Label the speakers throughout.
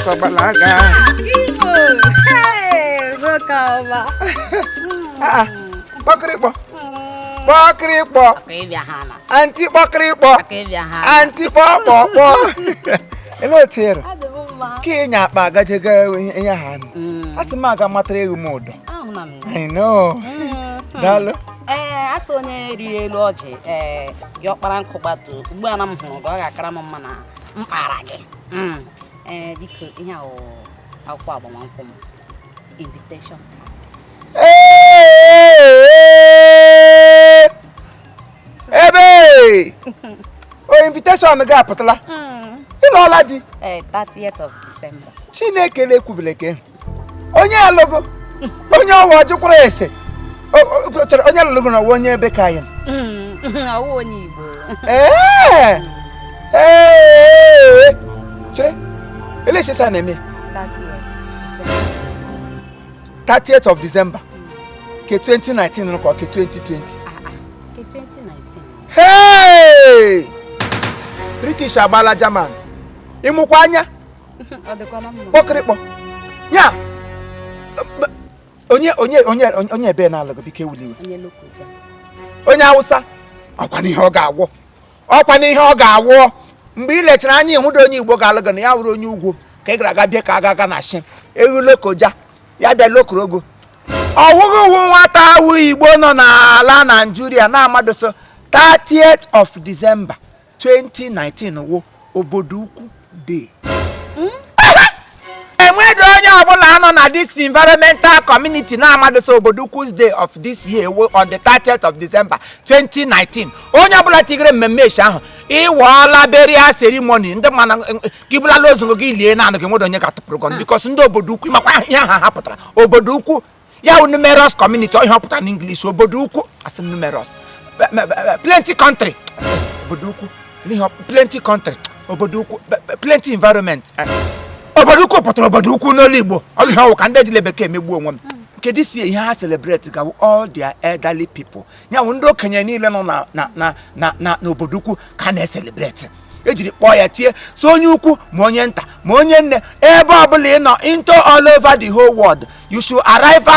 Speaker 1: Sobalaga.
Speaker 2: Imo. Hey, go cover.
Speaker 1: Bakripo. Bakripo. Anti bakripo. Anti popo. Hello, Tira. Kenya bagajega in your hand. Asmaga matre modo. I know. Dalo.
Speaker 2: Asonye rie loji. Your paranko batu. Buanam ho. Ga karamana. Mparage. Because you know, I'll probably come invitation.
Speaker 1: Hey, oh, invitation the gap, Patala. You know, laddie.
Speaker 2: 30th of December.
Speaker 1: Chineke le kubeleke. Onya logo. Onya waju kurese. Onya logo na wonye bekayen.
Speaker 2: Awo ni Igbo.
Speaker 1: Chere. Ele se sa na me. 30th of December. Ke 2019 no ko ke 2020.
Speaker 2: Ke 2019.
Speaker 1: Hey! British abala German. Imukwanya. Pokripo. Ya. Onye be na alago bike wuliwe.
Speaker 2: Onye lokoja.
Speaker 1: Onye Hausa. Akwa ni ihe ọ ga-agwọ. Ọkwa ni ihe ọ ga-agwọ. Mgbe I lechara anya ihu do onye Igbo ga-alago na ya wuru onye ugwu ka ị gara aga bịa ka aga na shin. Ewu lokoja. Ya bịa lokorogo. Ọwụghị nwata awụ Igbo nọ n'ala Nigeria na amadoso 30th of December 2019 wo obodo ukwu day. Enweghị onye ọbụla nọ na this environmental community na amadoso obodo ukwu day of this year wo on the 30th of December 2019. Onye ọbụla tigere mmemme echi ahụ ịwọọla burial ceremony ndị mana gibula lozu gị lie na anụ gị nwedo onye ga-atụpụrụ gọn because ndị obodo ukwu makwa ihe ha hapụtara obodo ukwu ya numerous community ihe ọpụta na English obodo ukwu asị numerous plenty country obodo ukwu plenty country obodo ukwu plenty environment obodo ukwu pụtara obodo ukwu n'olu Igbo ọ bụ ihe ọwụ ka ndị ejile bekee megbuo onwe m nke dị si ihe ha celebrate ga all their elderly people ya wụ ndị okenye niile nọ na obodo ukwu ka na-celebrate ejiri kpọọ ya tie so onye ukwu ma onye nta ma onye nne ebe ọbụla ị nọ into all over the whole world you should arrive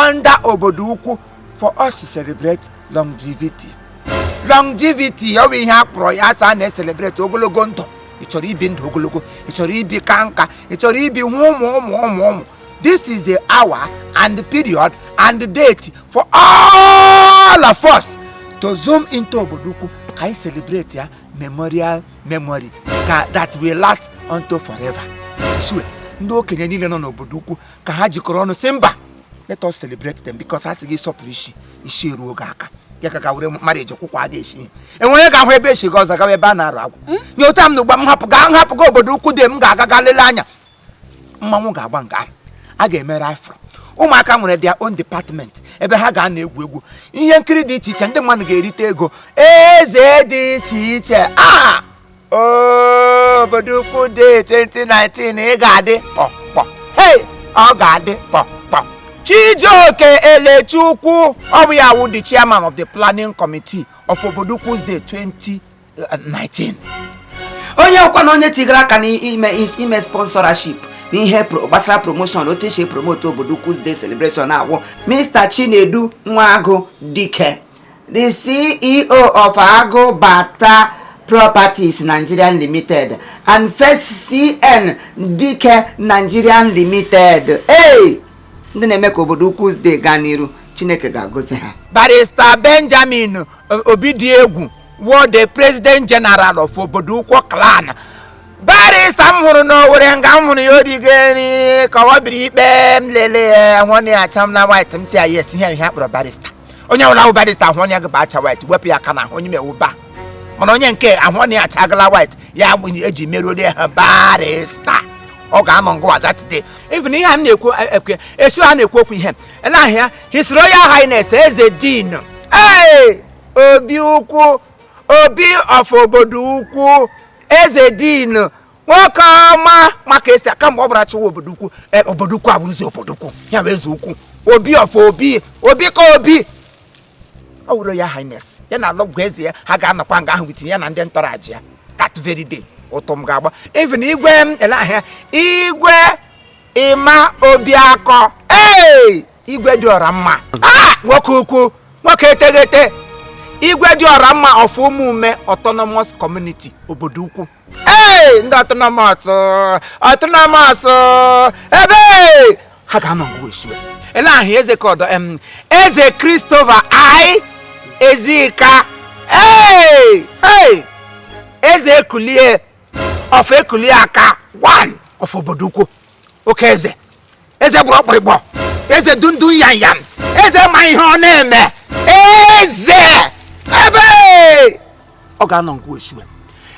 Speaker 1: under obodo ukwu for us to celebrate longevity ọ bụ ihe akpọrọ ya asa na-celebrate ogologo ndụ ị chọrọ ibi ndụ ogologo ị chọrọ ibi ka nka ị chọrọ ibi hụ ụmụ this is the hour and the period and the date for all of us to zoom into obodo ukwu ka anyị celebrate ya memorial memory that will last until forever. Sure, ndị okenye niile nọ n'obodo ukwu ka ha jikọrọ ọnụ sị mba let us celebrate them because ha sị sọpụrụ isi eruo oge aka ya ka were marriage kwụkwa aga esi enwere ga-ahụ ebe echi ga ọzọ gawa ebe a na-arụ agwụ nye ụta m na ugba m hapụ ga obodo ukwu dị m ga-aga lele anya mmanwụ ga-agba nga a ga-emere afro ụmụaka nwere their own department ebe ha ga na-egwu egwu ihe nkiri dị iche iche ndị mmadụ ga-erite ego eze dị iche iche obodo ukwu dị 2019 ị ga-adị kpọkpọ ọ ga-adị kpọkpọ Chijioke Elechukwu ọ bụ ya wụ the chairman of the planning committee of obodo ukwu day 2019 onye ọkwa na onye tigara aka n'ime sponsorship n'ihe gbasara promotion otu esi promote obodo ukwu day celebration awụ Mr. Chinedu Nwagu Dike the CEO of Agụ Bata Properties Nigerian Limited and First CN Dike Nigerian Limited ndị na-eme ka obodo ukwu day gaa n'iru Chineke ga-agọzi ha. Barrister Benjamin Obidiegwu was the President General of obodo ukwu clan. Barrister m hụrụ n'Owerri nga m hụrụ ya odigeri ka ọ biri ikpe m lele ahụnị acham na white m si ya yes ihe akpọrọ barrister onye ọbụla wụ barrister ahụnị gị ba acha white wepụ ya aka na onye mewu ba mana onye nke ahụnị achagala white ya eji merụrụ ha barrister ọ ga-anọ ngwa Saturday even ihe m na-ekwu esi ha na-ekwu okwu ihe ele ahịa His Royal Highness Eze Dean obi ukwu obi of obodo ukwu Eze Dean nwoke ọma maka esi aka mgbe ọ bụla chụwa obodo ukwu abụrụzi obodo ukwu ya bụ eze ukwu obi of obi ka obi ọ wụrụ ya Highness ya na alọgwụ eze ya ha ga-anọkwa nga ahụ witinye ya na ndị ntọrọaji ya that very day ụtụm ga-agba even igwe ele ahịa igwe ịma Obiakọ igwe dị ọra mma nwoke ukwu nwoke eteghete igwe dị ọra mma of Umume autonomous community obodo ukwu ndị autonomous ebe ha ga-anọ ngwa esiwe ele ahịa eze kọdọ eze Christopher Ezika eze ekulie of ekulie aka one of obodo ukwu oke eze bụrụ ọkpụrịkpọ eze dundu yanyan eze ma ihe ọ na-eme eze ebe ọ ga-anọ ngwa esiwe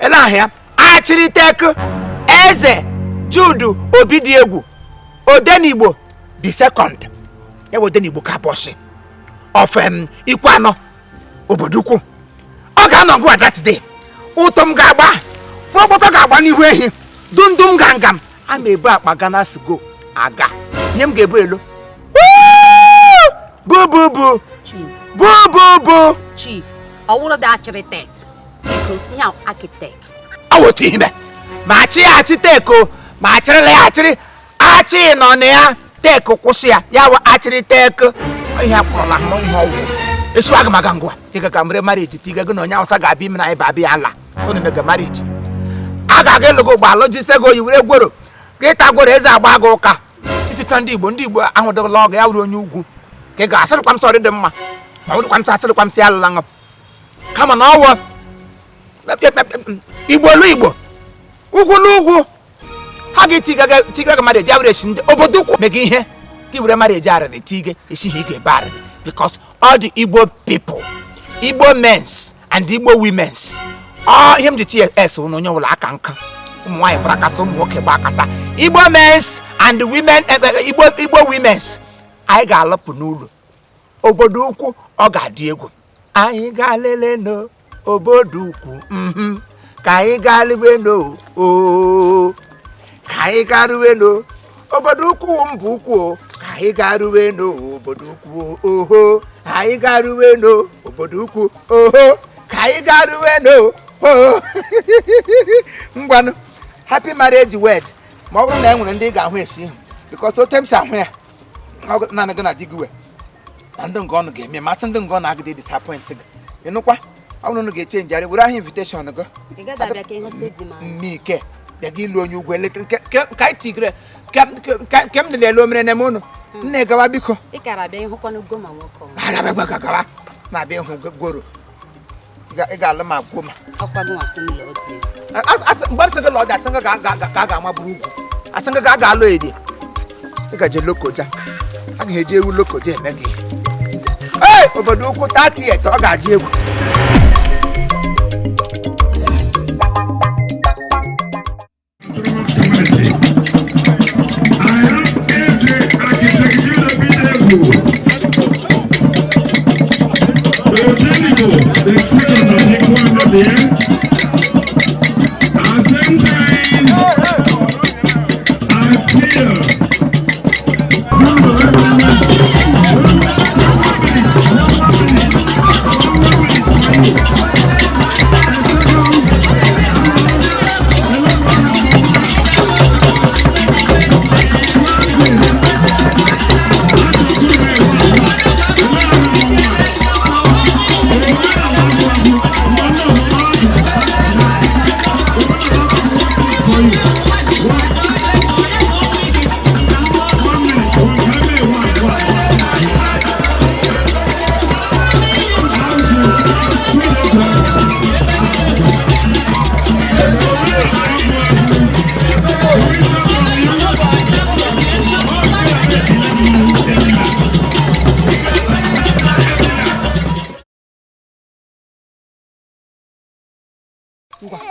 Speaker 1: ele ahịa achịrịtek eze Jude Obidiegwu Odenigbo the second Odenigbo ka bọsị of Ikwanọ obodo ukwu ọ ga-anọ ngwa that day ụtụm ga-agba kpọkpọtọ ga-agba n'ihu ehi dundum gangam a ma ebu akpa Ghana sigo aga nye m ga-ebu elo bububu
Speaker 2: chief ọwụrụ dị architect biko ihe architect
Speaker 1: awotu ime ma achị teko ma achịrịla ya achị nọ na ya teko kwụsị ya wụ achịrị teko ihe akpọrọla m ihe ọgwụ esi aga maga ngwa tika ka mre marriage tiga gị na onye Awụsa ga-abịa ime na anyị babịa ala so na mega marriage a ga-aga ịlụgo ụgbọ alụjisego yi were gworo gịta gworo eze agba gị ụka itita ndị Igbo ahụdụla ọgụ ya wuru onye ugwu ka ị ga-asịrịkwa m sọrị dị mma ma wụrụkwa m asịrịkwa m si alụla ṅụ kama na ọwụ Igbo lu Igbo ugwu n'ugwu ha ga-etiga gị marriage ya were esi ndị obodo ukwu mega ihe ka i were marriage arịrị tige esighị ị ga-ebe arịrị because all the Igbo people, Igbo men's and Igbo women's, all him the TS no onye aka nka ụmụ nwaanyị bara akasa ụmụ nwoke gba akasa Igbo men's and the women Igbo women's anyị ga-alapụ n'ụlọ obodo ukwu ọ ga-adị egwu anyị ga-alele no obodo ukwu ka anyị ga-alịwe no ka anyị ga-arụwe no obodo ukwu mbụ ukwu ka anyị ga-arụwe no obodo ukwu oho anyị ga-arụwe no obodo ukwu oho ka anyị ga-arụwe no ngwanụ happy marriage wed ma ọ bụrụ na e nwere ndị ga-ahụ esi ihu because otem si ahụ ya naanị gị na di gị we na ndị nga ọnụ ga-eme masị ndị nga ọ na-agịdị disappoint gị ịnụkwa ọ bụrụ na ga-eche njarị were ahụ invitation gị mmike bịa gị ilu onye ugwu eletrik ka anyị tigre ke m na-ele omere na eme ụnụ nne gawa biko gawa na-abịa ịhụ goro ị ga-alụ ma gwoma mgbe asị gị lọdị asị gị ka a ga-amaburu ugwu asị gị ka a ga-alụ edi ị gaje lokoja a ga-eji ewu lokoja eme gị obodo ukwu 30 ọ ga-ajị egwu
Speaker 3: Papa,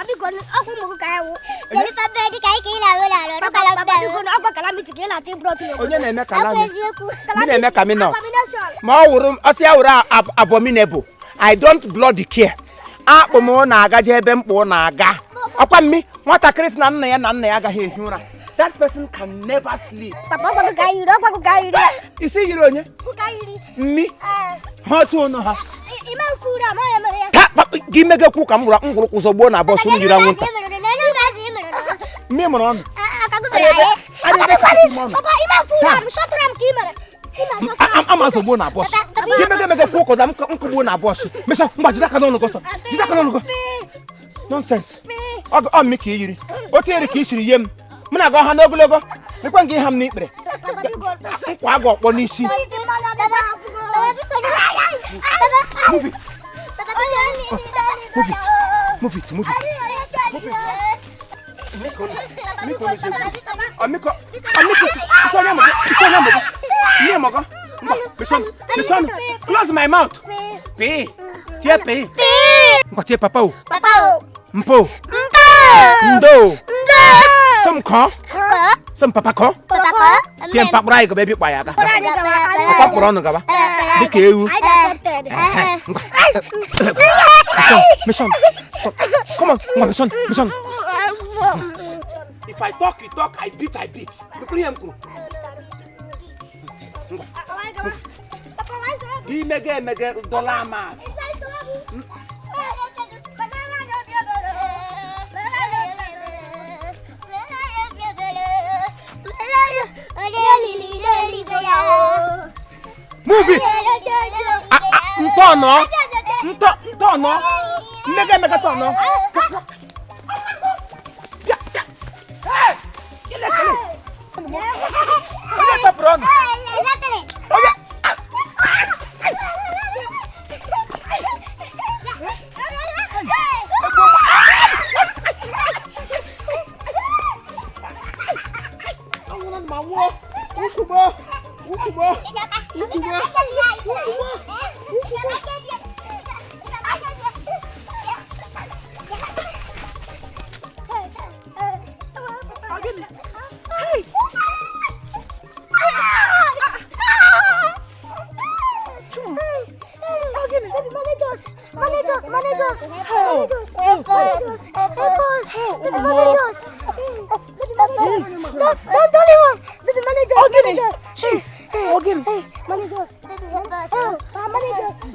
Speaker 3: biko aku mau kayak jadi papa di kayak kila wala lo kala papa biko aku kala miti kila ti bro tu
Speaker 1: onye na-eme ka mi na ma ọ wụrụ ọsị ya wụrụ abominable I don't bloody care akpụ m na-agaje ebe mkpụ na-aga ọkwa mmi nwatakịrị si na nna ya agaghị ehi ụra that person can never sleep
Speaker 3: papa aku kayak
Speaker 1: isi yiri onye mmi ha otu ọnụ ha
Speaker 3: Imam fura ma ya
Speaker 1: ka gị megekwu ka m gwụrụ kwụzọgbuo na bọs m jiri anwụnta mmiri mụrụ ọnụ ama zogbuo na bọs gị megekwu ụkọda nkụgbuo na bọs mecha mgba jide aka n'ọnụ gọsọ jide aka n'ọnụ gọ nonsens ọ mmị ka i yiri o tinyere ka i siri ihe m na-aga ọha n'ogologo mekwa gị ha m n'ikpere nkwa agụ ọkpọ n'isi Move it. Close my mouth. Pee. Papa. Mpo. Ndo. Some papa ko. Tiem pak brai ko baby pa yaka. Papa porono ka ba? Dikeu. Mission. Come on, mission. If I talk, you talk. I beat. Look at him. Di mega dollar mas. Move it. Ntono. Mega tono. Hey! Get up, run.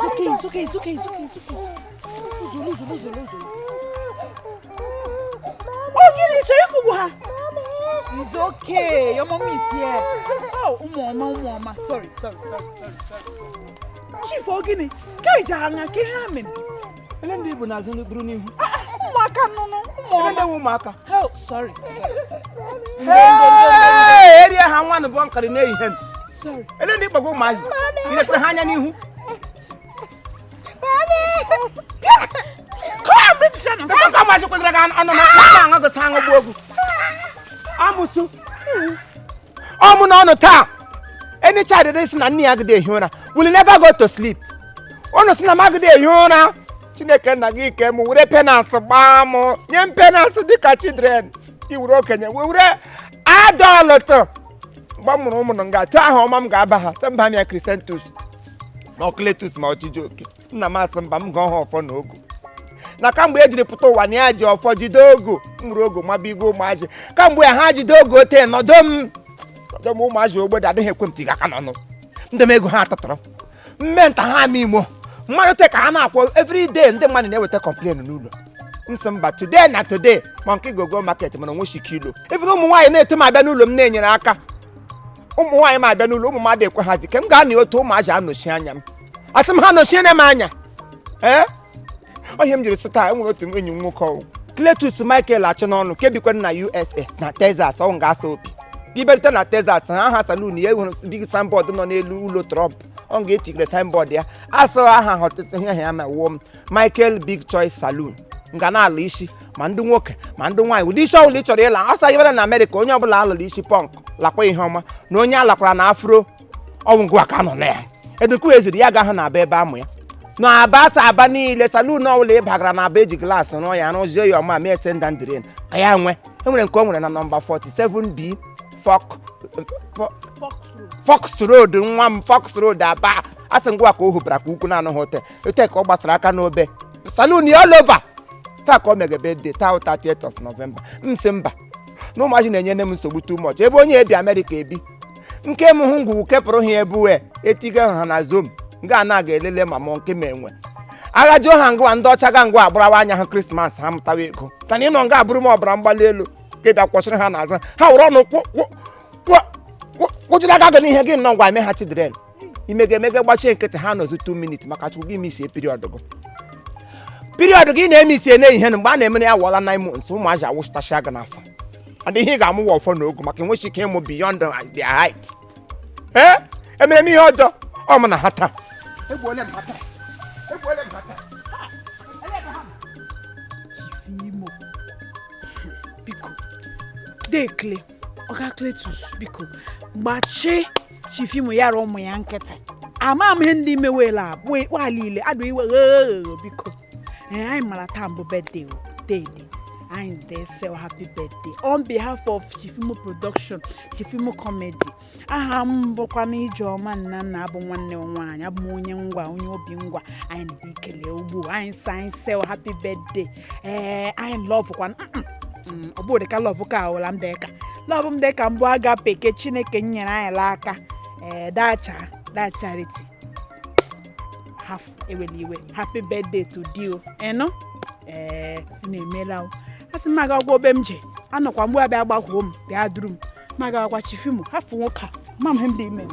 Speaker 1: Okay. It's okay. It's okay. Your mom is here. Oh, Mama. Sorry. Chief Ogini, Kaijanga, Kihamin. And then Bunazan Bruni. Maka, no. Maka. Oh, sorry. Hey, area, how one of one coordination. Sorry. And then they go my. You let the Hanya. Come on, British. Come on, the tongue of Bogu. Amusu. No town. Any child that is not near the day, will never go to sleep. Honestly, I'm not there, Yona. Chineke na gi ke mu wure penance ba mo. Nyem penance di ka children. Ki wuro kenye. Wure adult. Ba mu no mu nga ta ha omam ga ba ha. Samba mi Christentus. Ma Cletus ma ochijoke. Nna ma samba m go ho ofo na ogu. Na kamgbe ejiri puto wa ni aje ofo jide ogu. Muru ogu ma bigo ma aje. Kamgbe ha jide ogu te nodom. Nodom mu ma aje ogbodo adịghị ekwemti ga kana no. Ndem ego ha tatara. Mmenta ha mi mo. Mmadụ te ka ha na-akwọ every day ndị mmadụ na-eweta complain n'ụlọ. Mba today na today monkey go market mana nwe kilo. Even ụmụ nwaanyị na-ete m abịa n'ụlọ m na-enyere aka. Ụmụ nwaanyị ma abịa n'ụlọ ụmụ mmadụ ekwe hazi ke m ga na otu ụmụ aja anọchi anya m. Asị m ha nọchie m anya. Onye m jiri sụta enwere otu enyi m nwoke ọwụ. Cletus Michael achọ n'ọnụ ke bikwa na USA na Texas ọ ga-asa opi. Giberite na Texas ha saloon ya ehụrụ big signboard nọ n'elu ụlọ Trump. On get the signboard there. I saw a hot here my warm Michael Big Choice Saloon. Ngana lishi, mandu woke, mandu wine. Would you show literally? I saw even in America, on your lishi punk, Lakway Homer, no nya lakran afro, or guacano there. And the quiz the Yagahana Bebamu. No, Abasa Abani, the saloon no lay bagrana beige glass, and I know your mamma may send and drain. I am when come on number 47B, Fox Road, Fox Road, aba. Asengwa ko hubra kuku na no hotel. You take all batraka no be. Saloon all over. Ta ko mega birthday, ta 30th of November. Msemba. No imagine enye nem nsogbu too much. Ebe onye ebi America ebi. Nke m hu ngwu kepụrụ ha ebuwe. Etiga ha na zom. Nga na ga elele mama nke menwe. agha jụọ ha ngwa ndị ọcha ga ngwa agbarawa anya ha krismas ha mụtawa ego tana ịnọ nga abụrụ m ọbara mgbali elu ka ị bịa kwụsịrị ha n'azụ ha were ọnụ kwụjiri aka gị n'ihe gị nọ ngwa eme ha chidren imege emege gbachie nkịtị ha nọzi 2 minutes maka chukwu gị misie period gị na-emisie n'ihe na mgbe a na-emere ya wọla 9 months ụmụazị awụchitachi aga n'afọ adịghị ga-amụwa ọfọ n'ogu maka enwechi ike ịmụ beyond their height emere m ihe ọjọọ ọ mụ na ha taa egbuole m ha taa
Speaker 4: Imo biko dekle ọga Cletus biko gbachi Chief Imo yara ụmụ ya nkịtị ama m ihe ndị mewela abụ alile adụ iwe biko anyị mara taa mbụ birthday dedi anyị dey say happy birthday on behalf of Chief Imo production Chief Imo Comedy aha m bụkwa na Ijeọma nna abụ nwanne nwaanyị abụ m onye ngwa onye obi ngwa anyị na-ekele ugbu anyị say happy birthday anyị love kwa ọ bụ dịka love ka awụla m dịka love m dịka mbụ aga peke Chineke nyere anyị aka that charity half eweliwe happy birthday to you na-emela asị m aga ọgwọ obe m je anọkwa mgbe abịa gbaghuo m bịa duru m ma ga-agwa Chief Imo hafụ nwoke a ma m ihe m dị ime